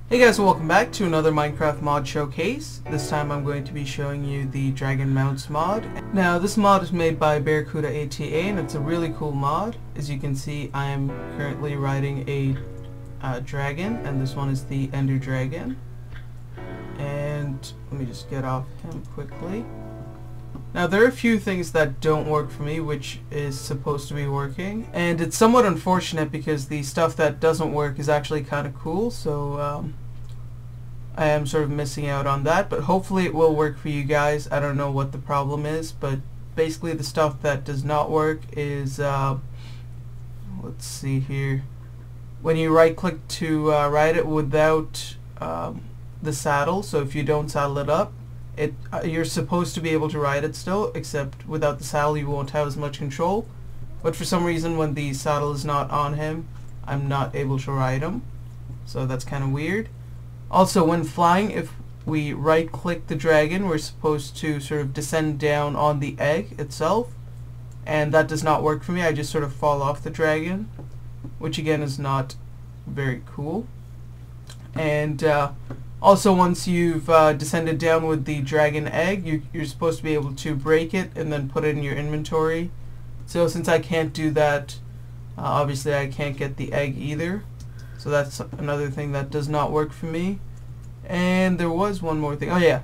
Hey guys, welcome back to another Minecraft mod showcase. This time I'm going to be showing you the Dragon Mounts mod. Now this mod is made by BarracudaATA and it's a really cool mod. As you can see, I am currently riding a dragon, and this one is the Ender Dragon. And let me just get off him quickly. Now there are a few things that don't work for me, which is supposed to be working, and it's somewhat unfortunate because the stuff that doesn't work is actually kind of cool, so I am sort of missing out on that, but hopefully it will work for you guys. I don't know what the problem is, but basically the stuff that does not work is let's see here, when you right click to ride it without the saddle. So if you don't saddle it up, you're supposed to be able to ride it still, except without the saddle you won't have as much control. But for some reason when the saddle is not on him, I'm not able to ride him, so that's kind of weird. Also, when flying, if we right click the dragon, we're supposed to sort of descend down on the egg itself, and that does not work for me. I just sort of fall off the dragon, which again is not very cool. And also, once you've descended down with the dragon egg, you're supposed to be able to break it and then put it in your inventory. So since I can't do that, obviously I can't get the egg either. So that's another thing that does not work for me. And there was one more thing. Oh yeah,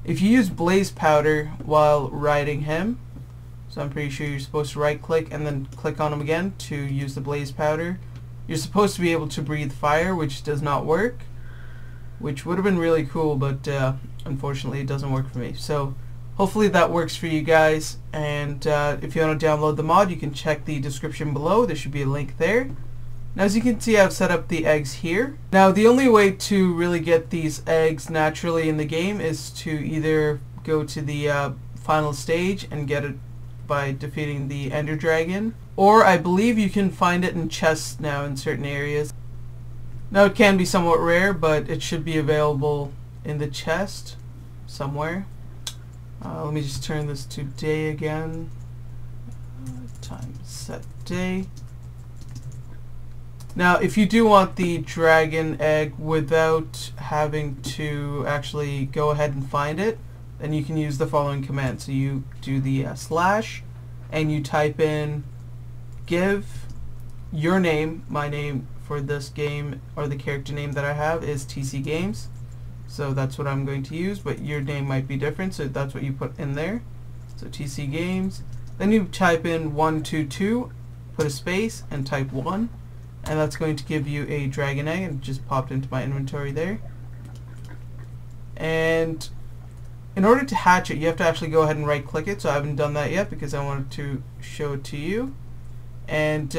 if you use blaze powder while riding him, so I'm pretty sure you're supposed to right click and then click on him again to use the blaze powder, you're supposed to be able to breathe fire, which does not work. Which would have been really cool, but unfortunately it doesn't work for me. So hopefully that works for you guys, and if you want to download the mod, you can check the description below. There should be a link there. Now as you can see, I've set up the eggs here. Now the only way to really get these eggs naturally in the game is to either go to the final stage and get it by defeating the Ender Dragon, or I believe you can find it in chests now in certain areas. Now it can be somewhat rare, but it should be available in the chest somewhere. Let me just turn this to day again. Time set day. Now if you do want the dragon egg without having to actually go ahead and find it, then you can use the following command. So you do the slash and you type in give your name. My name for this game, or the character name that I have, is TC Games, so that's what I'm going to use, but your name might be different, so that's what you put in there. So TC Games, then you type in 122, put a space and type 1, and that's going to give you a dragon egg, and it just popped into my inventory there. And in order to hatch it, you have to actually go ahead and right click it, so I haven't done that yet because I wanted to show it to you. And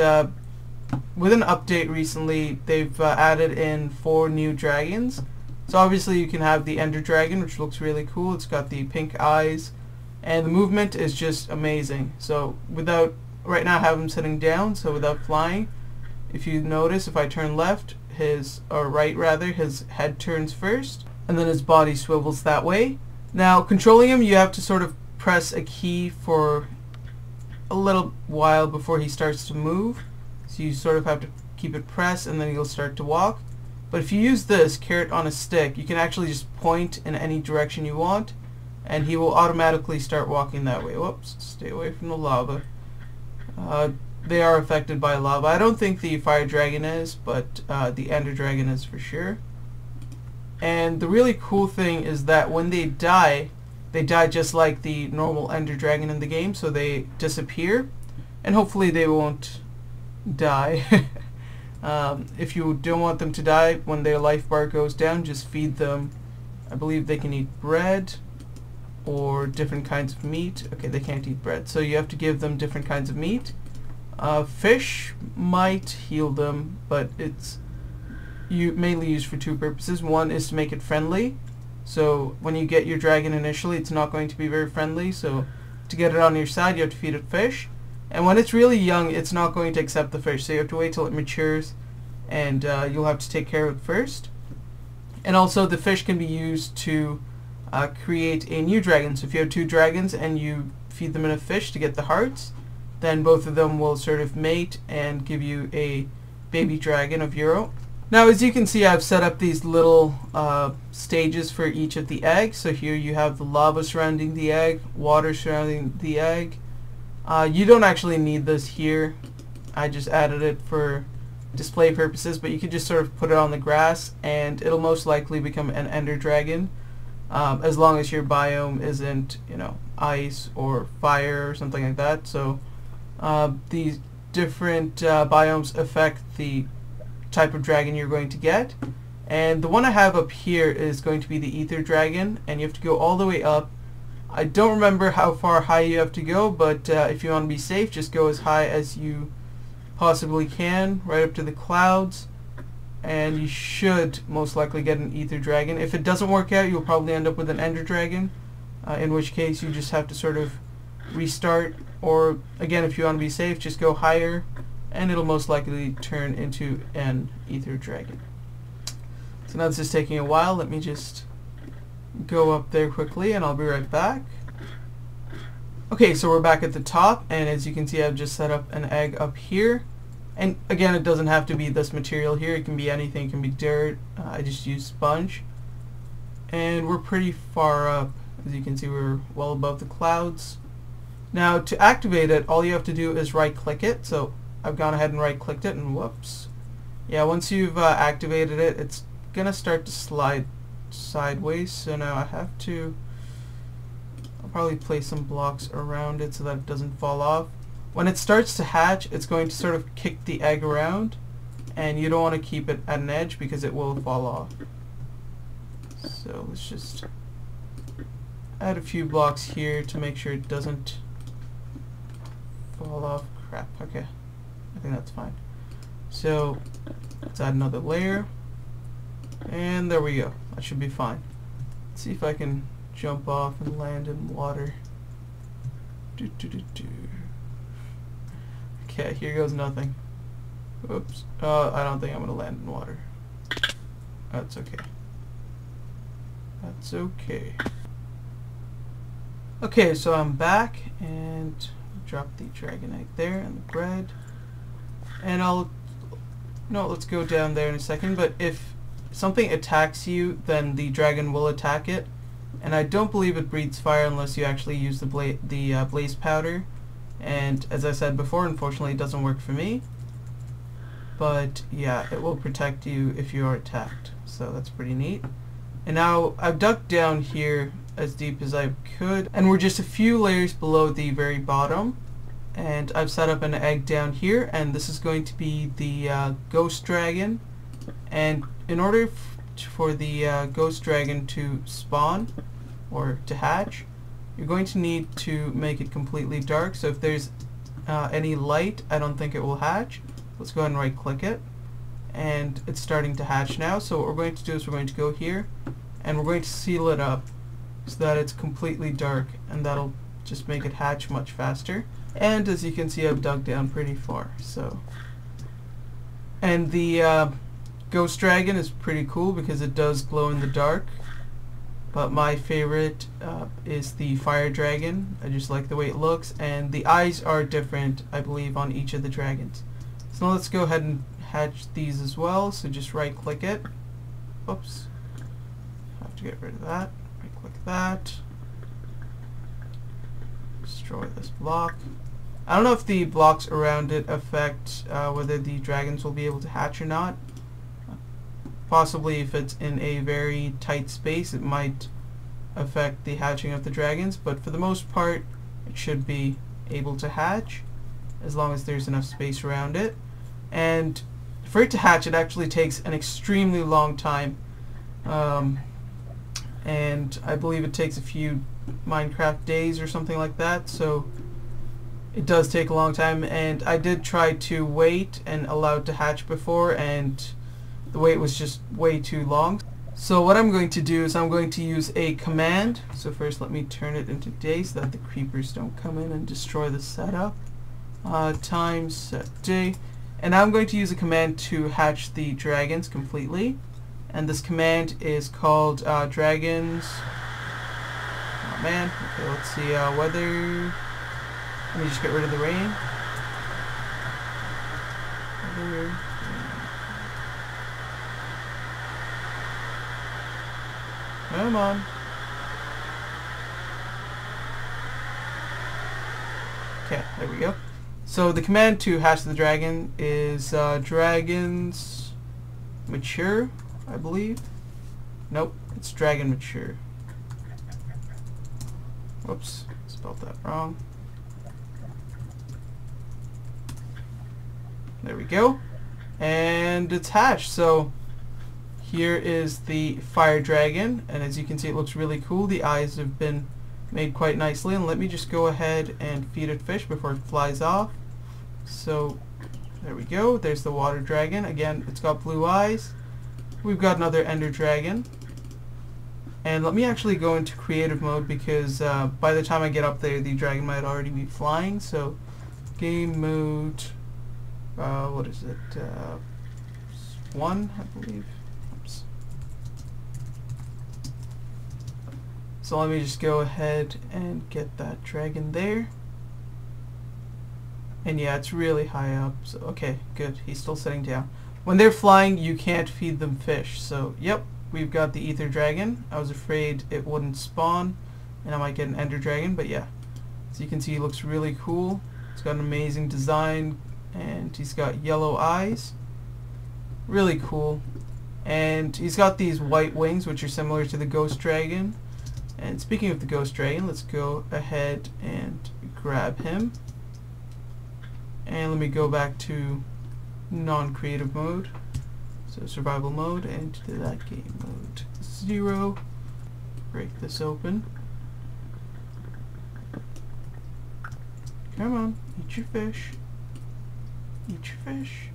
with an update recently, they've added in 4 new dragons. So obviously you can have the Ender Dragon, which looks really cool. It's got the pink eyes, and the movement is just amazing. So without, right now I have him sitting down, so without flying, if you notice, if I turn left, or right rather, his head turns first, and then his body swivels that way. Now controlling him, you have to sort of press a key for a little while before he starts to move. So you sort of have to keep it pressed and then he'll start to walk. But if you use this carrot on a stick, you can actually just point in any direction you want and he will automatically start walking that way. Whoops, stay away from the lava. They are affected by lava. I don't think the fire dragon is, but the Ender Dragon is for sure. And the really cool thing is that when they die just like the normal Ender Dragon in the game, so they disappear, and hopefully they won't die. If you don't want them to die, when their life bar goes down, just feed them. I believe they can eat bread or different kinds of meat. Okay, they can't eat bread, so you have to give them different kinds of meat. Fish might heal them, but it's mainly used for 2 purposes. One is to make it friendly, so when you get your dragon initially, it's not going to be very friendly, so to get it on your side you have to feed it fish. And when it's really young, it's not going to accept the fish, so you have to wait till it matures, and you'll have to take care of it first. And also the fish can be used to create a new dragon. So if you have 2 dragons and you feed them enough fish to get the hearts, then both of them will sort of mate and give you a baby dragon of your own. Now as you can see, I've set up these little stages for each of the eggs. So here you have the lava surrounding the egg, water surrounding the egg. You don't actually need this here. I just added it for display purposes, but you could just sort of put it on the grass and it'll most likely become an ender dragon, as long as your biome isn't, you know, ice or fire or something like that. So these different biomes affect the type of dragon you're going to get, and the one I have up here is going to be the ether dragon, and you have to go all the way up. I don't remember how far high you have to go, but if you want to be safe, just go as high as you possibly can, right up to the clouds, and you should most likely get an ether dragon. If it doesn't work out, you'll probably end up with an ender dragon, in which case you just have to sort of restart, or again, if you want to be safe, just go higher and it'll most likely turn into an ether dragon. So now this is taking a while. Let me just go up there quickly and I'll be right back. Okay, so we're back at the top, and as you can see, I've just set up an egg up here. And again, it doesn't have to be this material here. It can be anything. It can be dirt. I just used sponge. And we're pretty far up. As you can see, we're well above the clouds. Now, to activate it, all you have to do is right-click it. So I've gone ahead and right-clicked it, and whoops. Yeah, once you've activated it, it's going to start to slide sideways. So now I have to... I'll probably place some blocks around it so that it doesn't fall off. When it starts to hatch, it's going to sort of kick the egg around, and you don't want to keep it at an edge because it will fall off. So let's just add a few blocks here to make sure it doesn't fall off. Crap, okay. I think that's fine. So let's add another layer, and there we go. That should be fine. Let's see if I can jump off and land in water. Okay, here goes nothing. Oops. I don't think I'm going to land in water. That's okay. That's okay. Okay, so I'm back, and drop the dragon egg there and the bread. And let's go down there in a second, but if something attacks you, then the dragon will attack it. And I don't believe it breathes fire unless you actually use the blaze powder. And as I said before, unfortunately it doesn't work for me. But yeah, it will protect you if you are attacked. So that's pretty neat. And now I've dug down here as deep as I could, and we're just a few layers below the very bottom. And I've set up an egg down here, and this is going to be the ghost dragon. And in order for the ghost dragon to spawn or to hatch, you're going to need to make it completely dark. So if there's any light, I don't think it will hatch. Let's go ahead and right click it, and it's starting to hatch now. So what we're going to do is we're going to go here and we're going to seal it up so that it's completely dark, and that'll just make it hatch much faster. And as you can see, I've dug down pretty far. So, and the ghost dragon is pretty cool because it does glow in the dark, but my favorite is the fire dragon. I just like the way it looks, and the eyes are different, I believe, on each of the dragons. So let's go ahead and hatch these as well. So just right click it. Oops, I have to get rid of that. Right click that, destroy this block. I don't know if the blocks around it affect whether the dragons will be able to hatch or not. Possibly if it's in a very tight space, it might affect the hatching of the dragons, but for the most part it should be able to hatch as long as there's enough space around it. And for it to hatch, it actually takes an extremely long time, and I believe it takes a few Minecraft days or something like that, so it does take a long time. And I did try to wait and allow it to hatch before, and the wait was just way too long. So what I'm going to do is I'm going to use a command. So first let me turn it into day so that the creepers don't come in and destroy the setup. Time set day. And I'm going to use a command to hatch the dragons completely. And this command is called dragons. Oh man, okay, let's see, weather. Let me just get rid of the rain. Weather. Come on. Okay, there we go. So the command to hatch the dragon is dragons mature, I believe. Nope, it's dragon mature. Whoops, spelled that wrong. There we go. And it's hatched. So here is the fire dragon, and as you can see, it looks really cool. The eyes have been made quite nicely, and let me just go ahead and feed it fish before it flies off. So there we go. There's the water dragon. Again, it's got blue eyes. We've got another ender dragon. And let me actually go into creative mode, because by the time I get up there, the dragon might already be flying. So game mode, what is it? 1, I believe. Oops. So let me just go ahead and get that dragon there. And yeah, it's really high up. So okay, good. He's still sitting down. When they're flying, you can't feed them fish. So yep, we've got the ether dragon. I was afraid it wouldn't spawn and I might get an ender dragon, but yeah. So you can see he looks really cool. It's got an amazing design, and he's got yellow eyes. Really cool. And he's got these white wings, which are similar to the ghost dragon. And speaking of the ghost dragon, let's go ahead and grab him. And let me go back to non-creative mode. So survival mode, and to that game mode 0. Break this open. Come on, eat your fish. Eat your fish.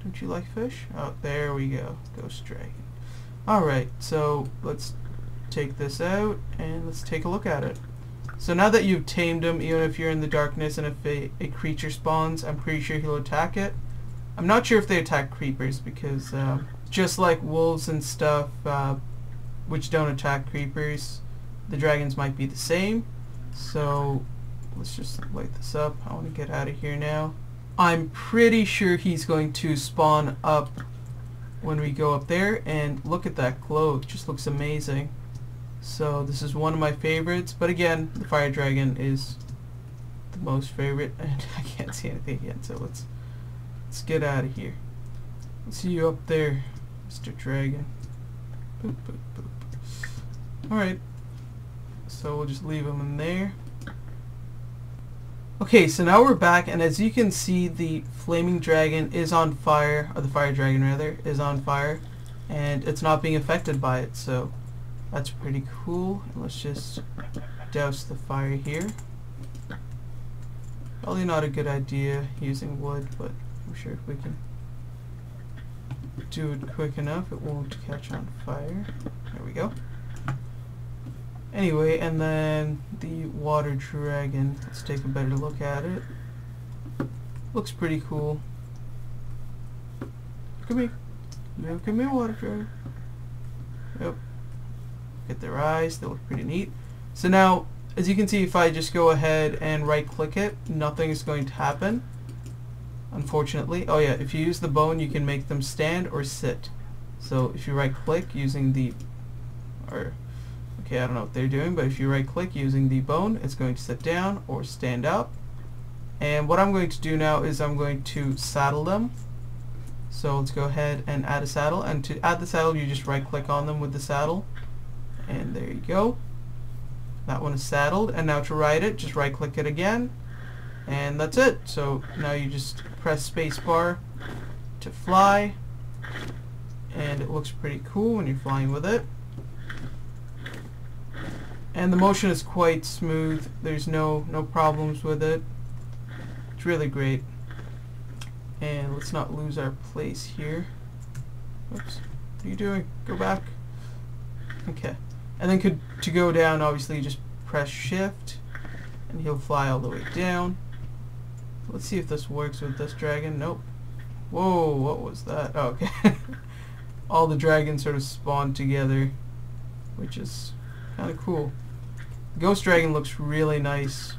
Don't you like fish? Oh, there we go. Ghost dragon. Alright, so let's take this out and let's take a look at it. So now that you've tamed him, even if you're in the darkness and if a creature spawns, I'm pretty sure he'll attack it. I'm not sure if they attack creepers, because just like wolves and stuff, which don't attack creepers, the dragons might be the same. So let's just light this up. I want to get out of here now. I'm pretty sure he's going to spawn up when we go up there, and look at that glow. It just looks amazing. So this is one of my favorites, but again, the fire dragon is the most favorite, and I can't see anything yet, so let's get out of here. Let's see you up there, Mr. Dragon. Boop, boop, boop. Alright, so we'll just leave him in there. Okay, so now we're back, and as you can see, the flaming dragon is on fire, or the fire dragon rather, is on fire, and it's not being affected by it, so that's pretty cool. And let's just douse the fire here. Probably not a good idea using wood, but I'm sure if we can do it quick enough, it won't catch on fire. There we go. Anyway, and then the water dragon. Let's take a better look at it. Looks pretty cool. Look at me. Look at me, water dragon. Yep. Get their eyes, they look pretty neat. So now, as you can see, if I just go ahead and right click it, nothing is going to happen, unfortunately. Oh yeah, if you use the bone, you can make them stand or sit. So if you right click using the, okay, I don't know what they're doing, but if you right click using the bone, it's going to sit down or stand up. And what I'm going to do now is I'm going to saddle them. So let's go ahead and add a saddle, and to add the saddle, you just right click on them with the saddle. And there you go. That one is saddled, and now to ride it, just right click it again, and that's it. So now you just press spacebar to fly, and it looks pretty cool when you're flying with it. And the motion is quite smooth. There's no problems with it. It's really great. And let's not lose our place here. Oops. What are you doing? Go back. Okay. And then to go down, obviously you just press shift and he'll fly all the way down. Let's see if this works with this dragon. Nope. Whoa, what was that? Oh, okay. All the dragons sort of spawn together, which is kind of cool. The ghost dragon looks really nice,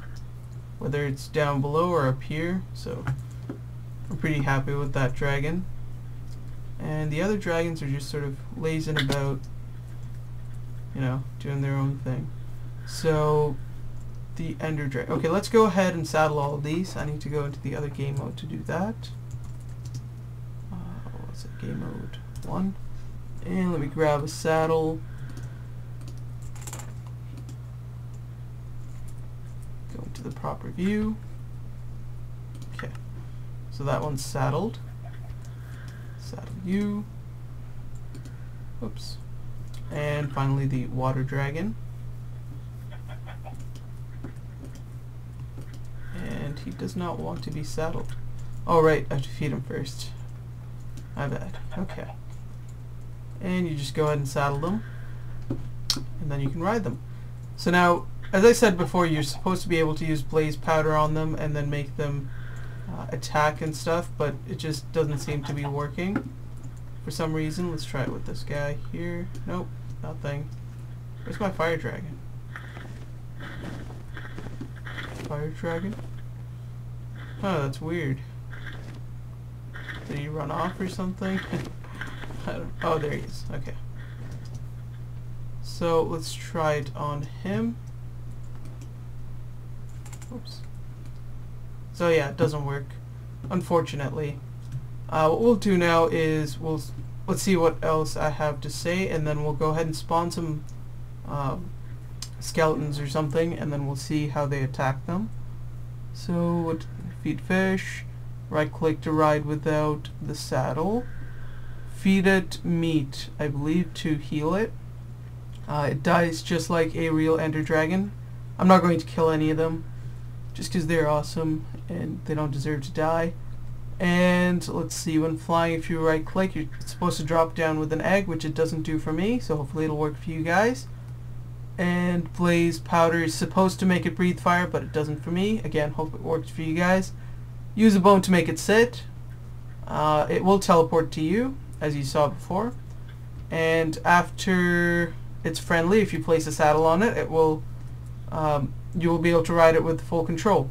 whether it's down below or up here, so I'm pretty happy with that dragon. And the other dragons are just sort of lazing about you know, doing their own thing. So the Ender Dragon. Okay, let's go ahead and saddle all of these. I need to go into the other game mode to do that. What's it? Game mode 1. And let me grab a saddle. Go into the proper view. Okay, so that one's saddled. Saddle you. Oops. And finally the water dragon. And he does not want to be saddled. Oh right, I have to feed him first. My bad. Okay. And you just go ahead and saddle them. And then you can ride them. So now, as I said before, you're supposed to be able to use blaze powder on them and then make them attack and stuff, but it just doesn't seem to be working for some reason. Let's try it with this guy here. Nope, nothing. Where's my fire dragon? Fire dragon? Oh, that's weird. Did he run off or something? I don't, oh, there he is. Okay. So let's try it on him. Oops. So yeah, it doesn't work, unfortunately. What we'll do now is let's see what else I have to say, and then we'll go ahead and spawn some skeletons or something, and then we'll see how they attack them. So feed fish, right click to ride without the saddle, feed it meat, I believe, to heal it. It dies just like a real Ender Dragon. I'm not going to kill any of them just because they're awesome and they don't deserve to die. And let's see, when flying, if you right click, you're supposed to drop down with an egg, which it doesn't do for me, so hopefully it'll work for you guys. And blaze powder is supposed to make it breathe fire, but it doesn't for me. Again, hope it works for you guys. Use a bone to make it sit. It will teleport to you, as you saw before. And after it's friendly, if you place a saddle on it, it will you will be able to ride it with full control.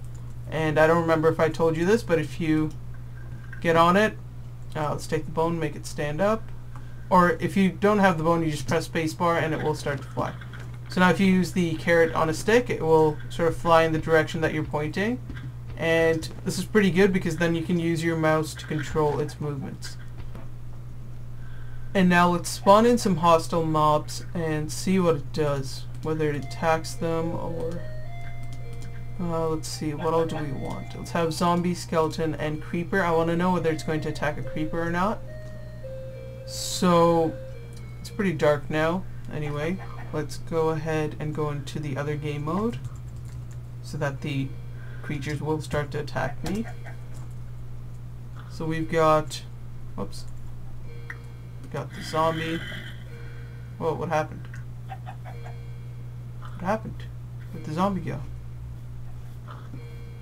And I don't remember if I told you this, but if you get on it, let's take the bone, make it stand up. Or if you don't have the bone, you just press spacebar and it will start to fly. So now if you use the carrot on a stick, it will sort of fly in the direction that you're pointing. And this is pretty good because then you can use your mouse to control its movements. And now let's spawn in some hostile mobs and see what it does. Whether it attacks them or... let's see, what all do we want? Let's have zombie, skeleton, and creeper. I want to know whether it's going to attack a creeper or not. So, it's pretty dark now. Anyway, let's go ahead and go into the other game mode so that the creatures will start to attack me. So we've got... whoops. Got the zombie. Whoa, what happened? What happened? Where'd the zombie go?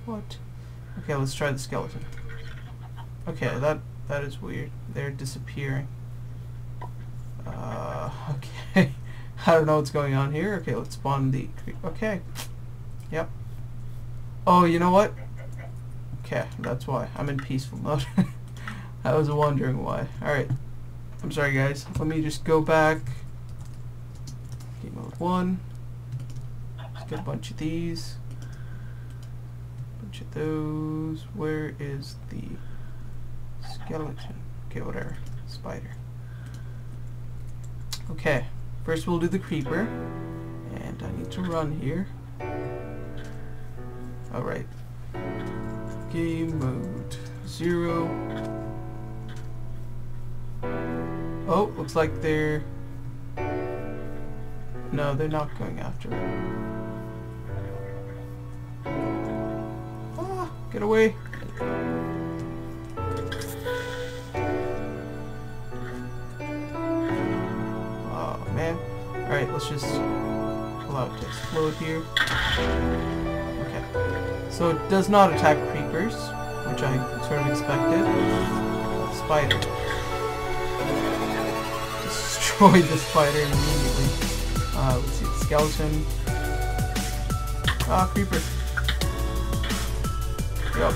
What? Okay, let's try the skeleton. Okay, that is weird. They're disappearing. Okay. I don't know what's going on here. Okay, let's spawn the... okay. Yep. Oh, you know what? Okay, that's why. I'm in peaceful mode. I was wondering why. Alright. I'm sorry, guys. Let me just go back. Game mode 1. Let's get a bunch of these. Bunch of those. Where is the skeleton? Okay, whatever. Spider. Okay. First we'll do the creeper. And I need to run here. Alright. Game mode 0. Oh, looks like they're... no, they're not going after it. Ah, get away. Oh, man. Alright, let's just allow it to explode here. Okay. So it does not attack creepers, which I sort of expected. Spider. Destroyed the spider immediately. Let's see, the skeleton. Ah, creeper. Yep.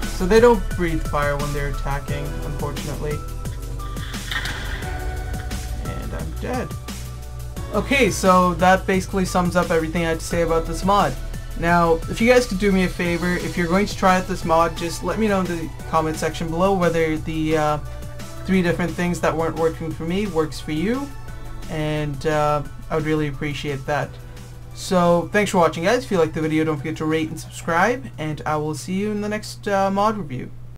So they don't breathe fire when they're attacking, unfortunately. And I'm dead. Okay, so that basically sums up everything I had to say about this mod. Now, if you guys could do me a favor, if you're going to try out this mod, just let me know in the comment section below whether the 3 different things that weren't working for me works for you, and I would really appreciate that. So, thanks for watching, guys. If you liked the video, don't forget to rate and subscribe, and I will see you in the next mod review.